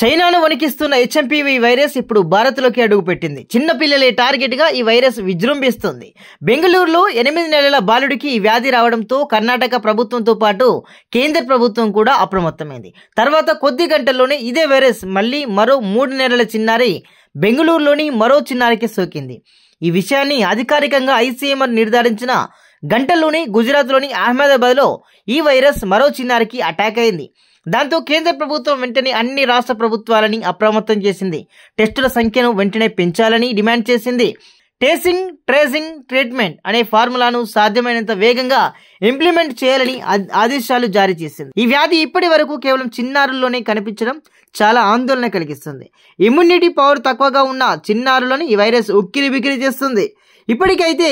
చైనాను వణికిస్తున్న HMPV virus ఇప్పుడు భారత్లోకి అడుగుపెట్టింది. చిన్న పిల్లలే టార్గెట్గా ఈ వైరస్ విజృంభిస్తుంది. బెంగళూరులో 8 నెలల బాలుడికి ఈ వ్యాధి రావడంతో కర్ణాటక ప్రభుత్వంతో పాటు కేంద్ర ప్రభుత్వం కూడా అప్రమత్తమైంది. తర్వాత కొద్ది గంటల్లోనే ఇదే వైరస్ మళ్ళీ మరో 3 నెలల చిన్నారి బెంగళూరులోని మరో చిన్నారికి సోకింది. ఈ విషయాన్ని అధికారికంగా ఐసీఎంఆర్ నిర్ధారించిన గంటల్లోనే గుజరాత్లోని అహ్మదాబాద్లో ఈ వైరస్ మరో చిన్నారికి అటాక్ అయింది. దాంతో కేంద్ర ప్రభుత్వం వెంటనే అన్ని రాష్ట్ర ప్రభుత్వాలని అప్రమత్తం చేసింది. టెస్టుల సంఖ్యను వెంటనే పెంచాలని డిమాండ్ చేసింది. టెస్టింగ్, ట్రేసింగ్, ట్రీట్మెంట్ అనే ఫార్ములాను సాధ్యమైనంత వేగంగా ఇంప్లిమెంట్ చేయాలని ఆదేశాలు జారీ చేసింది. ఈ వ్యాధి ఇప్పటి వరకు కేవలం చిన్నారుల్లోనే కనిపించడం చాలా ఆందోళన కలిగిస్తుంది. ఇమ్యూనిటీ పవర్ తక్కువగా ఉన్న చిన్నారులను ఈ వైరస్ ఉక్కిరి బిక్కిరి చేస్తుంది. ఇప్పటికైతే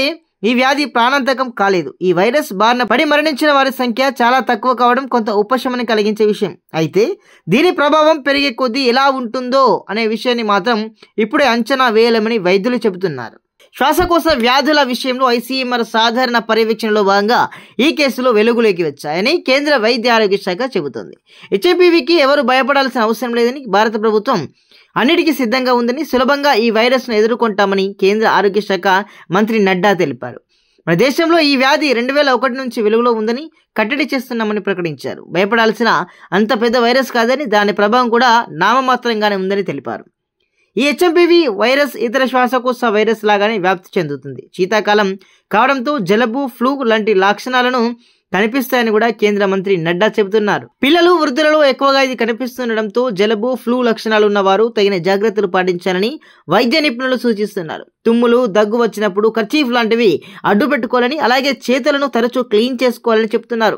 ఈ వ్యాధి ప్రాణాంతకం కాలేదు. ఈ వైరస్ బారిన పడి మరణించిన వారి సంఖ్య చాలా తక్కువ కావడం కొంత ఉపశమనం కలిగించే విషయం. అయితే దీని ప్రభావం పెరిగే కొద్దీ ఎలా ఉంటుందో అనే విషయాన్ని మాత్రం ఇప్పుడే అంచనా వేయలేమని వైద్యులు చెబుతున్నారు. శ్వాసకోశ వ్యాధుల విషయంలో ఐసీఎంఆర్ సాధారణ పర్యవేక్షణలో భాగంగా ఈ కేసులో వెలుగులోకి వచ్చాయని కేంద్ర వైద్య ఆరోగ్య శాఖ చెబుతోంది. హెచ్ఐపీవీకి ఎవరు భయపడాల్సిన అవసరం లేదని, భారత ప్రభుత్వం అన్నిటికీ సిద్ధంగా ఉందని, సులభంగా ఈ వైరస్ను ఎదుర్కొంటామని కేంద్ర ఆరోగ్య శాఖ మంత్రి నడ్డా తెలిపారు. మన దేశంలో ఈ వ్యాధి 2001 నుంచి వెలుగులో ఉందని, కట్టడి చేస్తున్నామని ప్రకటించారు. భయపడాల్సిన అంత పెద్ద వైరస్ కాదని, దాని ప్రభావం కూడా నామమాత్రంగానే ఉందని తెలిపారు. ఈ హెచ్ఎంపీవీ వైరస్ ఇతర శ్వాసకోశ వైరస్ లాగానే వ్యాప్తి చెందుతుంది. శీతాకాలం కావడంతో జలుబు, ఫ్లూ లాంటి లక్షణాలను కనిపిస్తాయని కూడా కేంద్ర మంత్రి నడ్డా చెబుతున్నారు. పిల్లలు, వృద్ధులలో ఎక్కువగా ఇది కనిపిస్తుండటంతో జలుబు, ఫ్లూ లక్షణాలు ఉన్నవారు తగిన జాగ్రత్తలు పాటించాలని వైద్య నిపుణులు సూచిస్తున్నారు. తుమ్ములు, దగ్గు వచ్చినప్పుడు కర్చీఫ్ లాంటివి అడ్డు పెట్టుకోవాలని, అలాగే చేతులను తరచూ క్లీన్ చేసుకోవాలని చెప్తున్నారు.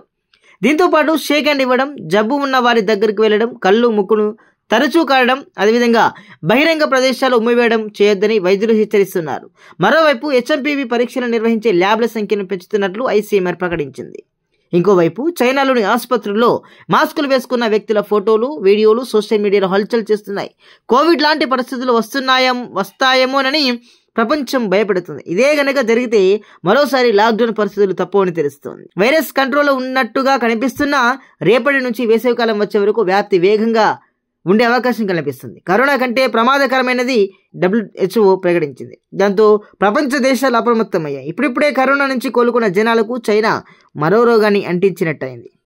దీంతో పాటు షేక్ హ్యాండ్ ఇవ్వడం, జబ్బు ఉన్న వారి దగ్గరికి వెళ్ళడం, కళ్ళు, ముక్కును తరచూ కారడం, అదేవిధంగా బహిరంగ ప్రదేశాలు ఉమ్మివేయడం చేయొద్దని వైద్యులు హెచ్చరిస్తున్నారు. మరోవైపు హెచ్ఎంపీవీ పరీక్షలు నిర్వహించే ల్యాబ్ల సంఖ్యను పెంచుతున్నట్లు ఐసీఎంఆర్ ప్రకటించింది. ఇంకోవైపు చైనాలోని ఆసుపత్రుల్లో మాస్కులు వేసుకున్న వ్యక్తుల ఫోటోలు, వీడియోలు సోషల్ మీడియాలో హల్చల్ చేస్తున్నాయి. కోవిడ్ లాంటి పరిస్థితులు వస్తాయేమోనని ప్రపంచం భయపడుతుంది. ఇదే గనక జరిగితే మరోసారి లాక్డౌన్ పరిస్థితులు తప్పవని తెలుస్తోంది. వైరస్ కంట్రోల్లో ఉన్నట్టుగా కనిపిస్తున్నా రేపటి నుంచి వేసవికాలం వచ్చే వరకు వ్యాప్తి వేగంగా ఉండే అవకాశం కనిపిస్తుంది. కరోనా కంటే ప్రమాదకరమైనది WHO ప్రకటించింది. దాంతో ప్రపంచ దేశాలు అప్రమత్తమయ్యాయి. ఇప్పుడిప్పుడే కరోనా నుంచి కోలుకున్న జనాలకు చైనా మరో రోగాన్ని అంటించినట్టయింది.